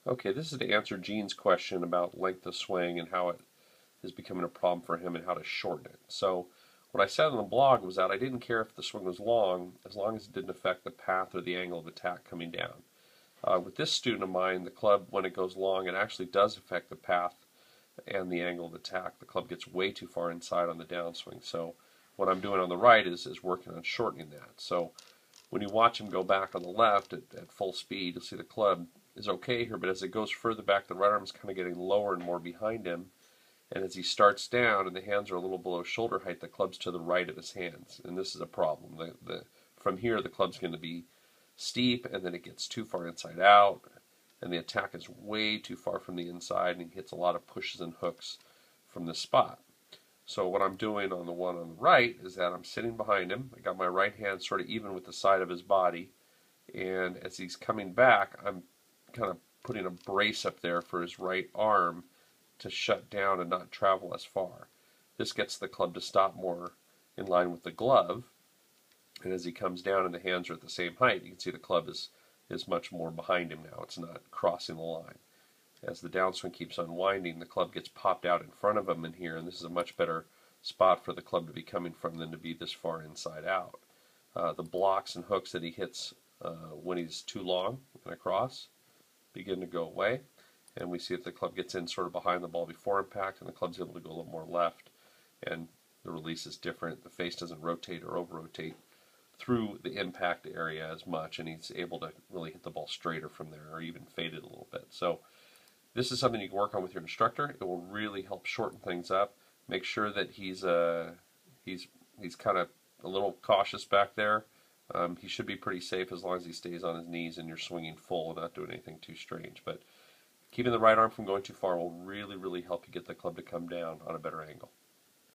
Okay, this is to answer Gene's question about length of swing and how it is becoming a problem for him and how to shorten it. So what I said on the blog was that I didn't care if the swing was long as it didn't affect the path or the angle of attack coming down. With this student of mine, the club, when it goes long, it actually does affect the path and the angle of attack. The club gets way too far inside on the downswing. So what I'm doing on the right is working on shortening that. So when you watch him go back on the left at full speed, you'll see the club is okay here, but as it goes further back, the right arm is kind of getting lower and more behind him. And as he starts down and the hands are a little below shoulder height, the club's to the right of his hands. And this is a problem. From here, the club's going to be steep, and then it gets too far inside out, and the attack is way too far from the inside, and he hits a lot of pushes and hooks from this spot. So what I'm doing on the one on the right is that I'm sitting behind him. I got my right hand sort of even with the side of his body, and as he's coming back, I'm kind of putting a brace up there for his right arm to shut down and not travel as far. This gets the club to stop more in line with the glove, and as he comes down and the hands are at the same height, you can see the club is much more behind him now. It's not crossing the line. As the downswing keeps unwinding, the club gets popped out in front of him in here, and this is a much better spot for the club to be coming from than to be this far inside out. The blocks and hooks that he hits when he's too long and across begin to go away, and we see that the club gets in sort of behind the ball before impact, and the club's able to go a little more left, and the release is different. The face doesn't rotate or over-rotate through the impact area as much, and he's able to really hit the ball straighter from there, or even fade it a little bit. So this is something you can work on with your instructor. It will really help shorten things up. Make sure that he's kind of a little cautious back there. He should be pretty safe as long as he stays on his knees and you're swinging full and not doing anything too strange. But keeping the right arm from going too far will really, really help you get the club to come down on a better angle.